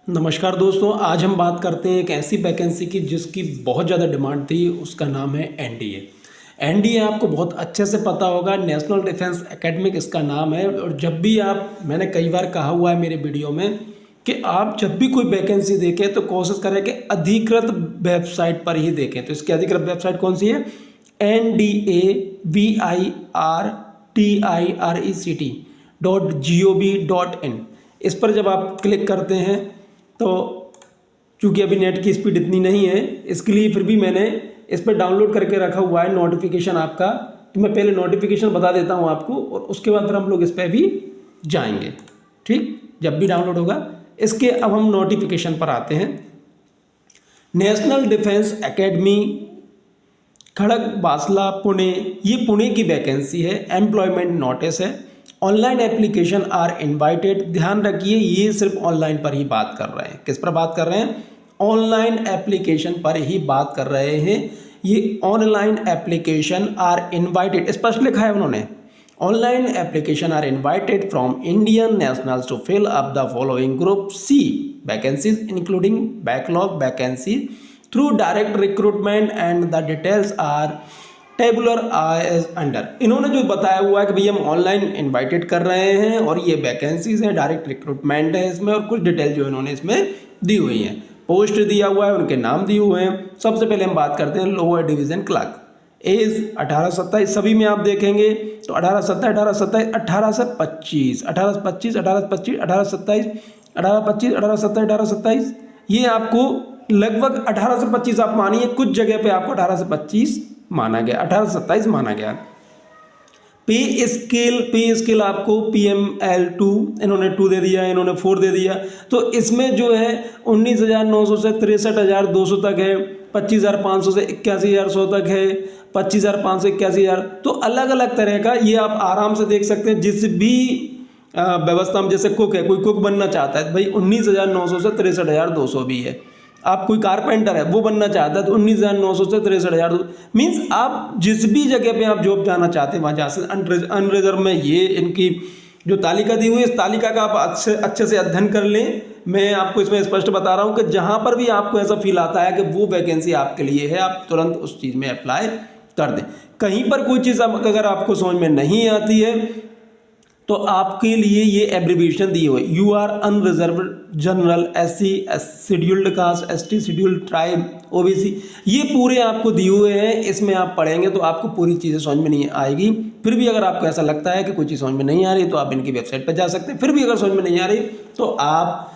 नमस्कार दोस्तों, आज हम बात करते हैं एक ऐसी वैकेंसी की जिसकी बहुत ज़्यादा डिमांड थी। उसका नाम है एनडीए। एनडीए आपको बहुत अच्छे से पता होगा, नेशनल डिफेंस एकेडमिक इसका नाम है। और जब भी मैंने कई बार कहा हुआ है मेरे वीडियो में कि आप जब भी कोई वैकेंसी देखें तो कोशिश करें कि अधिकृत वेबसाइट पर ही देखें। तो इसकी अधिकृत वेबसाइट कौन सी है? NDAVIRTIRECT.gov.in। इस पर जब आप क्लिक करते हैं तो चूंकि अभी नेट की स्पीड इतनी नहीं है, इसके लिए फिर भी मैंने इस पर डाउनलोड करके रखा हुआ है नोटिफिकेशन आपका। तो मैं पहले नोटिफिकेशन बता देता हूं आपको और उसके बाद फिर हम लोग इस पर भी जाएंगे। ठीक, जब भी डाउनलोड होगा इसके। अब हम नोटिफिकेशन पर आते हैं। National Defence Academy Khadakwasla Pune, ये पुणे की वैकेंसी है। एम्प्लॉयमेंट नोटिस है। Online application are invited. ध्यान रखिए, ये सिर्फ ऑनलाइन पर ही बात कर रहे हैं। किस पर बात कर रहे हैं? ऑनलाइन एप्लीकेशन पर ही बात कर रहे हैं। ये ऑनलाइन एप्लीकेशन आर इनवाइटेड स्पष्ट लिखा है उन्होंने। Online application are invited from Indian nationals to fill up the following group C vacancies including backlog vacancy through direct recruitment and the details are tabular as under. इन्होंने जो बताया हुआ है कि भैया हम ऑनलाइन इनवाइटेड कर रहे हैं और ये वैकेंसीज हैं, डायरेक्ट रिक्रूटमेंट है इसमें, और कुछ डिटेल जो इन्होंने इसमें दी हुई है। पोस्ट दिया हुआ है, उनके नाम दिए हुए हैं। सबसे पहले हम बात करते हैं लोअर डिवीजन क्लर्क। एज 18 से 27, सभी में आप देखेंगे तो 18 से 27, 18 से 27, 18 से 25, 18 से 25, 18 से 25, 18 से 27, 18 से 25, 18 से 27, 18 से 27, ये आपको लगभग 18 से 25 आप मानिए, कुछ जगह पे आपको 18 से 25 माना गया, 18 से 27 माना गया। पे स्केल आपको PML2 इन्होंने 2 दे दिया, इन्होंने 4 दे दिया। तो इसमें जो है 19,900 से 63,200 तक है, 25,500 से 81,100 तक है, 25,500 से 81,000। तो अलग अलग तरह का ये आप आराम से देख सकते हैं। जिस भी व्यवस्था में, जैसे कुक है, कोई कुक बनना चाहता है भाई 19,900 से 63,200 भी है। आप कोई कारपेंटर है वो बनना चाहता है तो 19,900 से 63,000। मीन्स आप जिस भी जगह पे आप जॉब जाना चाहते हैं वहाँ जा सकते। अनरिजर्व में ये इनकी जो तालिका दी हुई है, इस तालिका का आप अच्छे से अध्ययन कर लें। मैं आपको इसमें स्पष्ट बता रहा हूँ कि जहाँ पर भी आपको ऐसा फील आता है कि वो वैकेंसी आपके लिए है, आप तुरंत उस चीज़ में अप्लाई कर दें। कहीं पर कोई चीज़ अगर आपको समझ में नहीं आती है तो आपके लिए ये एब्रीविएशन दी हुई, U R unreserved general, SC scheduled caste, ST scheduled tribe, OBC, ये पूरे आपको दिए हुए हैं। इसमें आप पढ़ेंगे तो आपको पूरी चीज़ें समझ में नहीं आएगी। फिर भी अगर आपको ऐसा लगता है कि कोई चीज़ समझ में नहीं आ रही तो आप इनकी वेबसाइट पर जा सकते हैं। फिर भी अगर समझ में नहीं आ रही तो आप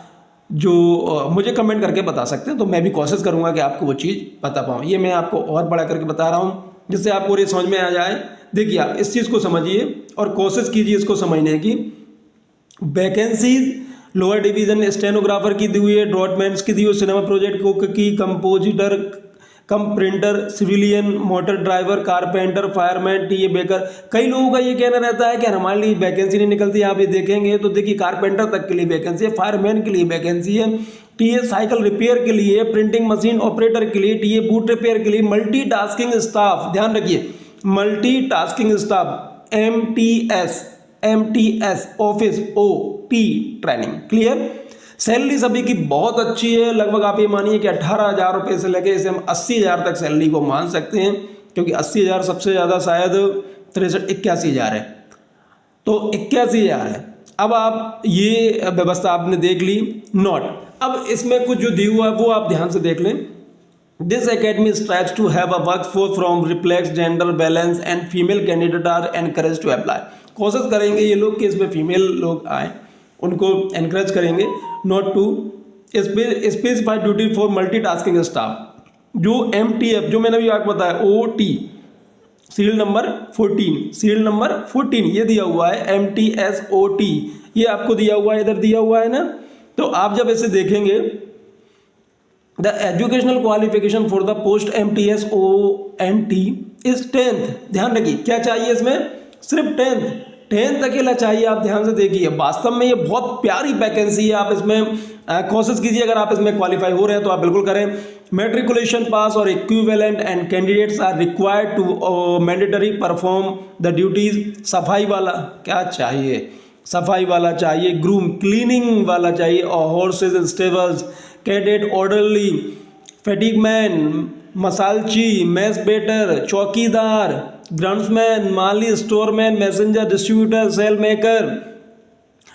जो मुझे कमेंट करके बता सकते हैं, तो मैं भी कोशिश करूँगा कि आपको वो चीज़ बता पाऊँ। ये मैं आपको और बड़ा करके बता रहा हूँ जिससे आपको ये समझ में आ जाए। देखिए, आप इस चीज़ को समझिए और कोशिश कीजिए इसको समझने की। वैकेंसीज लोअर डिवीजन स्टेनोग्राफर की दी हुई है, ड्रॉटमैन्स की दी हुई, सिनेमा प्रोजेक्ट कुक की, compositor cum printer, civilian, motor driver, carpenter, fireman, TA baker. कई लोगों का ये कहना रहता है कि हमारे लिए वैकेंसी नहीं निकलती। आप ये देखेंगे तो देखिए, कारपेंटर तक के लिए वैकेंसी है, फायरमैन के लिए वैकेंसी है, टीए साइकिल रिपेयर के लिए, प्रिंटिंग मशीन ऑपरेटर के लिए, टीए बूट रिपेयर के लिए, मल्टीटास्किंग स्टाफ, ध्यान रखिए multitasking staff, MTS office OT training. Clear? Salary सभी की बहुत अच्छी है। लगभग आप ये मानिए कि 18,000 रुपये से लेके इसे हम 80,000 तक सैलरी को मान सकते हैं, क्योंकि 80,000 सबसे ज़्यादा शायद 81,000 है, तो 81,000 है। अब आप ये व्यवस्था आपने देख ली। नोट, अब इसमें कुछ जो दिया हुआ है वो आप ध्यान से देख लें। This academy strives to have a workforce from reflects gender balance and female candidate are encouraged to apply। कोशिश करेंगे ये लोग कि इसमें फीमेल लोग आए, उनको एनकरेज करेंगे। Not to specified duty for multitasking staff. जो MTF जो मैंने अभी आपको बताया, OT सीरियल नंबर 14 ये दिया हुआ है। MTS OT ये आपको दिया हुआ है, इधर दिया हुआ है ना। तो आप जब ऐसे देखेंगे, the educational qualification for the post MTS ONT is 10th। ध्यान रखिए, क्या चाहिए इसमें? सिर्फ 10th अकेला चाहिए। आप ध्यान से देखिए, वास्तव में ये बहुत प्यारी वैकेंसी है। आप इसमें कोशिश कीजिए, अगर आप इसमें क्वालिफाई हो रहे हैं तो आप बिल्कुल करें। मेट्रिकुलेशन पास और equivalent and candidates are required to mandatory perform the duties. सफाई वाला क्या चाहिए? सफाई वाला चाहिए, ग्रूम क्लीनिंग वाला चाहिए, और horses and stables, cadet orderly, fatigueman, masalchi, mess waiter, chowkidar, groundsman, mali, storeman, messenger, distributor, sail maker,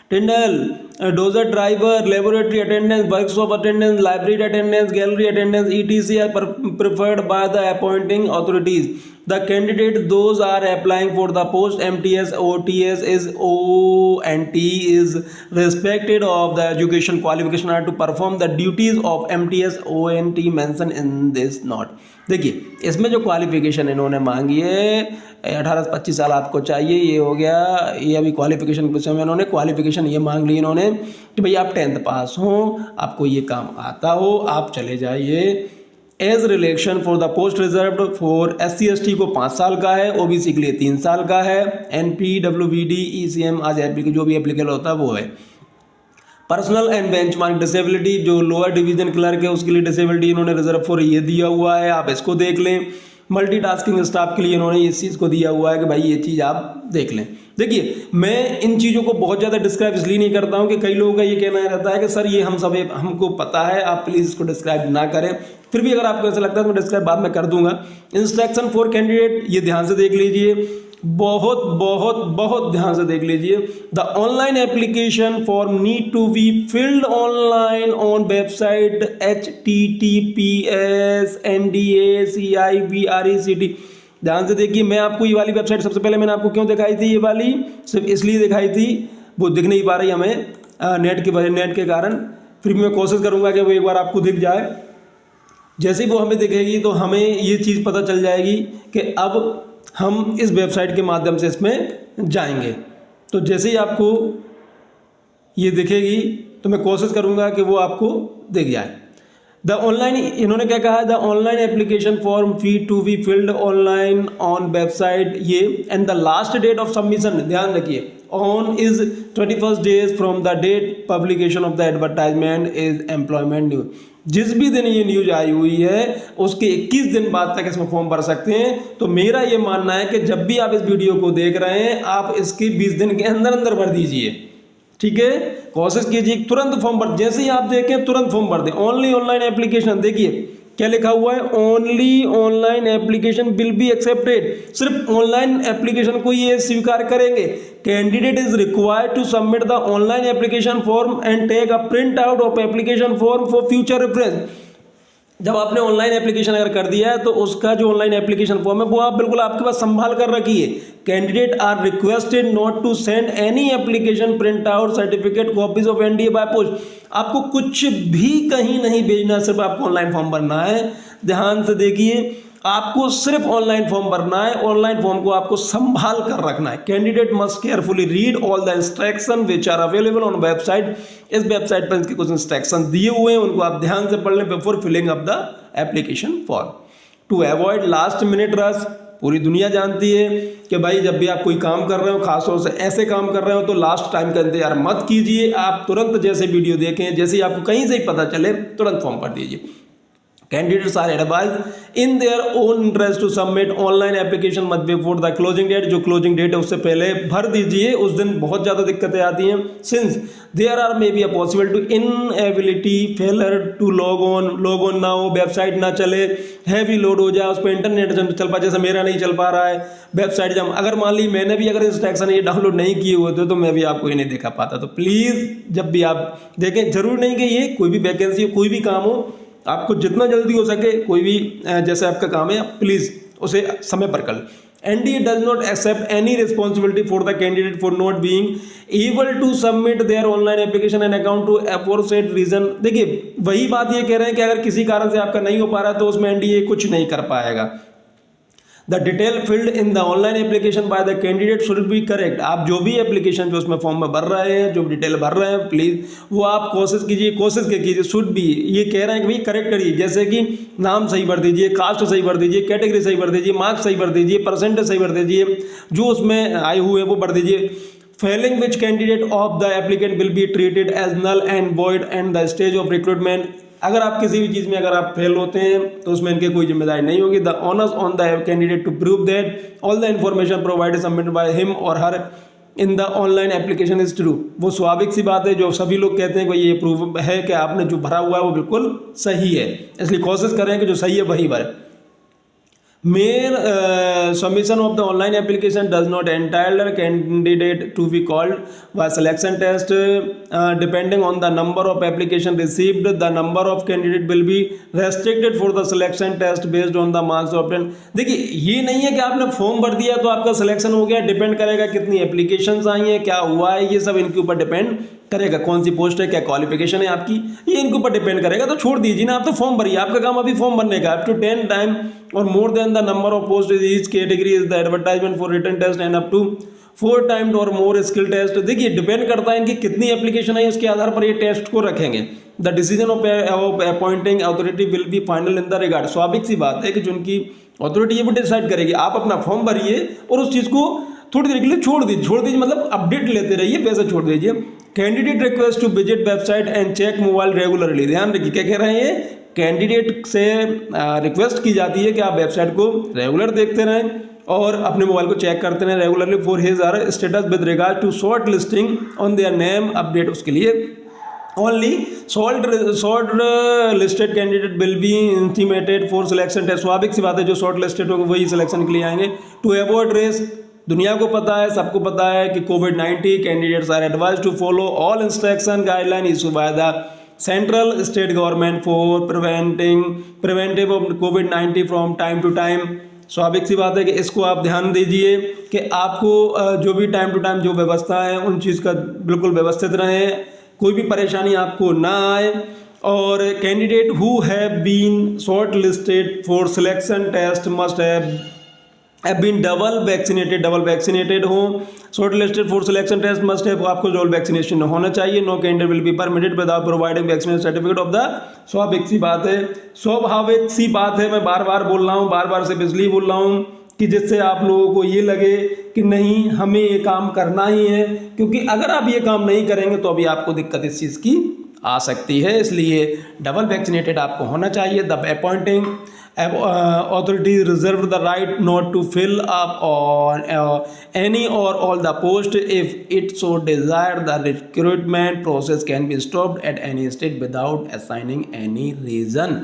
tindal, dozer driver, laboratory attendance, workshop attendance, library attendance, gallery attendance, etc are preferred by the appointing authorities. The candidate those are applying for the post MTS OTS is ONT is respected of the education qualification are to perform the duties of MTS ONT mentioned in this note. देखिए इसमें जो qualification इन्होंने मांगी है 18 से 25 साल आपको चाहिए, ये हो गया, ये अभी क्वालिफिकेशन के विषय में इन्होंने क्वालिफिकेशन ये मांग ली इन्होंने कि भाई आप 10th पास हो, आपको ये काम आता हो, आप चले जाइए। Age relaxation for the post reserve for SC/ST को 5 साल का है, OBC के लिए 3 साल का है, NP WBD ECM आज जो भी एप्लीकेबल होता है वो है। पर्सनल एंड बेंचमार्क डिसेबिलिटी, जो लोअर डिवीजन क्लर्क है उसके लिए डिसेबिलिटी इन्होंने रिजर्व फॉर ये दिया हुआ है, आप इसको देख लें। मल्टीटास्किंग स्टाफ के लिए इन्होंने इस चीज़ को दिया हुआ है कि भाई ये चीज़ आप देख लें। देखिए मैं इन चीज़ों को बहुत ज़्यादा डिस्क्राइब इसलिए नहीं करता हूँ कि कई लोगों का ये कहना रहता है कि सर ये हमको पता है, आप प्लीज़ इसको डिस्क्राइब ना करें। फिर भी अगर आपको ऐसा लगता है तो मैं डिस्क्राइब बाद में कर दूंगा। इंस्ट्रक्शन फॉर कैंडिडेट, ये ध्यान से देख लीजिए, बहुत बहुत बहुत ध्यान से देख लीजिए। The online application form need to be filled online on website https://NDA/CIVRECT। ध्यान से देखिए, मैं आपको ये वाली वेबसाइट सबसे पहले मैंने आपको क्यों दिखाई थी, ये वाली सिर्फ इसलिए दिखाई थी, वो दिख नहीं पा रही हमें नेट के कारण। फिर मैं कोशिश करूंगा कि वो एक बार आपको दिख जाए। जैसे ही वो हमें दिखेगी तो हमें ये चीज़ पता चल जाएगी कि अब हम इस वेबसाइट के माध्यम से इसमें जाएंगे। तो जैसे ही आपको ये दिखेगी तो मैं कोशिश करूंगा कि वो आपको दिख जाए। द ऑनलाइन, इन्होंने क्या कहा है, the online application form fee to be filled online on website ये, and the last date of submission, ध्यान रखिए, on is 21 days from the date publication of the advertisement is employment news. जिस भी दिन ये न्यूज आई हुई है उसके 21 दिन बाद तक इसमें फॉर्म भर सकते हैं। तो मेरा ये मानना है कि जब भी आप इस वीडियो को देख रहे हैं आप इसके 20 दिन के अंदर अंदर भर दीजिए, ठीक है। कोशिश कीजिए तुरंत फॉर्म भर, जैसे ही आप देखें तुरंत फॉर्म भर दें। ओनली ऑनलाइन एप्लीकेशन, देखिए क्या लिखा हुआ है, only online application will be accepted, सिर्फ ऑनलाइन एप्लीकेशन को ये स्वीकार करेंगे। Candidate is required to submit the online application form and take a print out of application form for future reference. जब आपने ऑनलाइन एप्लीकेशन अगर कर दिया है तो उसका जो ऑनलाइन एप्लीकेशन फॉर्म है वो आप बिल्कुल आपके पास संभाल कर रखिए। Candidate are requested not to send any application print out certificate copies of NDA by post. आपको कुछ भी कहीं नहीं भेजना, सिर्फ आपको ऑनलाइन फॉर्म भरना है। ध्यान से देखिए, आपको सिर्फ ऑनलाइन फॉर्म भरना है, ऑनलाइन फॉर्म को आपको संभाल कर रखना है। Candidate must carefully read all the instruction which are available on website. इस वेबसाइट पर इसके कुछ इंस्ट्रक्शन दिए हुए हैं, उनको आप ध्यान से पढ़ लें before filling up the application form. To avoid last minute rush, पूरी दुनिया जानती है कि भाई जब भी आप कोई काम कर रहे हो, खासतौर से ऐसे काम कर रहे हो, तो लास्ट टाइम का इंतजार मत कीजिए। आप तुरंत जैसे वीडियो देखें, जैसे ही आपको कहीं से ही पता चले तुरंत फॉर्म भर दीजिए। Candidates are advised in their own interest to submit online application much before the closing date। जो closing date है उससे पहले भर दीजिए, उस दिन बहुत ज़्यादा दिक्कतें आती हैं। Since there are maybe a possible to inability failure to log on ना हो, वेबसाइट ना चले, हैवी लोड हो जाए, उस पर इंटरनेट चल पाए, जैसे मेरा नहीं चल पा रहा है, वेबसाइट जब अगर मान ली मैंने भी अगर इंस्ट्रक्शन ये डाउनलोड नहीं किए हुए थे तो मैं भी आपको ये नहीं दिखा पाता। तो प्लीज़ जब भी आप देखें, जरूर नहीं कि ये कोई भी वैकेंसी हो, कोई भी काम हो, आपको जितना जल्दी हो सके कोई भी जैसे आपका काम है आप प्लीज़ उसे समय पर कर। NDA does not accept any responsibility for the candidate for not being able to submit their online application and account to aforesaid reason। देखिए वही बात ये कह रहे हैं कि अगर किसी कारण से आपका नहीं हो पा रहा तो उसमें NDA कुछ नहीं कर पाएगा। The detail filled in the online application by the candidate should be correct. आप जो भी एप्लीकेशन जो उसमें फॉर्म में भर रहे हैं, जो डिटेल भर रहे हैं, प्लीज़ वो आप कोशिश कीजिए शुड भी, ये कह रहे हैं कि भाई करेक्ट करिए। जैसे कि नाम सही भर दीजिए, कास्ट सही भर दीजिए, कैटेगरी सही भर दीजिए, मार्क्स सही भर दीजिए, परसेंटेज सही भर दीजिए, जो उसमें आए हुए वो भर दीजिए। Failing which candidate of the applicant will be treated as null and void and the stage of recruitment. अगर आप किसी भी चीज़ में अगर आप फेल होते हैं तो उसमें इनके कोई जिम्मेदारी नहीं होगी। The onus on the candidate to prove that all the information provided submitted by him or her in the online application is true. वो स्वाभाविक सी बात है, जो सभी लोग कहते हैं कि ये प्रूव है कि आपने जो भरा हुआ है वो बिल्कुल सही है, इसलिए कोशिश करें कि जो सही है वही भरें। Mere submission of the online application does not entitle candidate to be called by selection test. Depending on the number of application received, the number of candidate will be restricted for the selection test based on the marks obtained. देखिए ये नहीं है कि आपने form भर दिया तो आपका सिलेक्शन हो गया, डिपेंड करेगा कितनी एप्लीकेशंस आई हैं, क्या हुआ है, ये सब इनके ऊपर डिपेंड करेगा, कौन सी पोस्ट है, क्या क्वालिफिकेशन है आपकी, ये इनके ऊपर डिपेंड करेगा। तो छोड़ दीजिए ना, आप तो फॉर्म भरिए, आपका काम अभी फॉर्म भरने का। अप टू 10 टाइम और more than the number of post is each category is the advertisement for written test and up to 4 times और मोर स्किल टेस्ट। देखिए डिपेंड करता है इनकी कितनी एप्लीकेशन है, उसके आधार पर ये टेस्ट को रखेंगे। The decision of appointing authority will be final in the regard. स्वाभाविक सी बात है कि जो उनकी अथॉरिटी है वो डिसाइड करेगी। आप अपना फॉर्म भरिए और उस चीज़ को थोड़ी देर के लिए छोड़ दीजिए मतलब अपडेट लेते रहिए, वैसे छोड़ दीजिए। Candidate request to visit website and check mobile regularly. ध्यान रखिए क्या कह रहे हैं, कैंडिडेट से रिक्वेस्ट की जाती है कि आप वेबसाइट को रेगुलर देखते रहें और अपने मोबाइल को चेक करते रहें regularly for his are status with regard to short listing on their name update. उसके लिए only short listed candidate will be intimated for selection test. स्वाभाविक सी बात है, जो शॉर्ट लिस्टेड होंगे वही सिलेक्शन के लिए आएंगे। टू अवॉइड रेस, दुनिया को पता है, सबको पता है कि कोविड-19 candidates are advise to follow all instruction guideline issue by the central state government for preventive of covid from time to time. स्वाभाविक सी बात है कि इसको आप ध्यान दीजिए कि आपको जो भी टाइम टू टाइम जो व्यवस्था है उन चीज़ का बिल्कुल व्यवस्थित रहें, कोई भी परेशानी आपको ना आए। और candidate who have been short listed for selection test must have been double vaccinated हो। Short listed for selection test must have, आपको डबल वैक्सीनेशन होना चाहिए। No candidate will be permitted without providing vaccination certificate of the. स्वाभाविक सी बात है, मैं बार बार बोल रहा हूँ, बार बार सिर्फ इसलिए बोल रहा हूँ कि जिससे आप लोगों को ये लगे कि नहीं हमें ये काम करना ही है, क्योंकि अगर आप ये काम नहीं करेंगे तो अभी आपको दिक्कत इस चीज़ की आ सकती है। इसलिए डबल वैक्सीनेटेड आपको होना चाहिए। The appointing authority reserve the right not to fill up on any or all the post if it so desire. The recruitment process can be stopped at any stage without assigning any reason.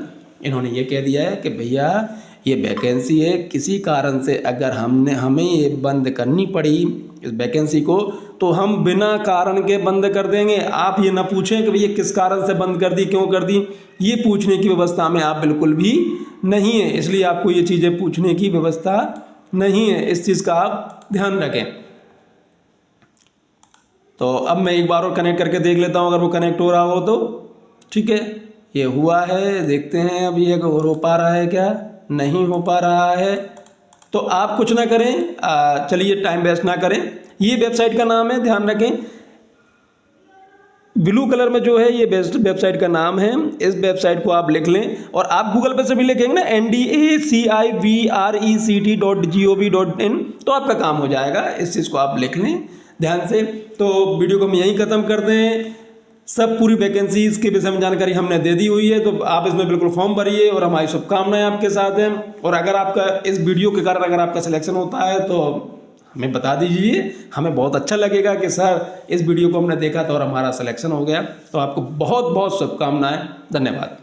इन्होंने ये कह दिया है कि भैया ये vacancy है, किसी कारण से अगर हमें ये बंद करनी पड़ी इस वैकेंसी को तो हम बिना कारण के बंद कर देंगे। आप ये ना पूछें कि भैया किस कारण से बंद कर दी, क्यों कर दी, ये पूछने की व्यवस्था में आप बिल्कुल भी नहीं है। इसलिए आपको ये चीज़ें पूछने की व्यवस्था नहीं है, इस चीज़ का आप ध्यान रखें। तो अब मैं एक बार और कनेक्ट करके देख लेता हूँ, अगर वो कनेक्ट हो रहा हो तो ठीक है। ये हुआ है, देखते हैं अब ये हो पा रहा है क्या, नहीं हो पा रहा है। तो आप कुछ ना करें, चलिए टाइम वेस्ट ना करें। ये वेबसाइट का नाम है, ध्यान रखें, ब्लू कलर में जो है ये बेस्ट वेबसाइट का नाम है। इस वेबसाइट को आप लिख लें और आप गूगल पे से भी लिखेंगे ना ndacivrecT.gov.in तो आपका काम हो जाएगा। इस चीज़ को आप लिख लें ध्यान से। तो वीडियो को हम यहीं ख़त्म कर दें। सब पूरी वैकेंसीज के विषय में जानकारी हमने दे दी हुई है, तो आप इसमें बिल्कुल फॉर्म भरिए और हमारी शुभकामनाएं आपके साथ हैं। और अगर आपका इस वीडियो के कारण अगर आपका सिलेक्शन होता है तो हमें बता दीजिए, हमें बहुत अच्छा लगेगा कि सर इस वीडियो को हमने देखा था और हमारा सिलेक्शन हो गया। तो आपको बहुत बहुत शुभकामनाएं, धन्यवाद।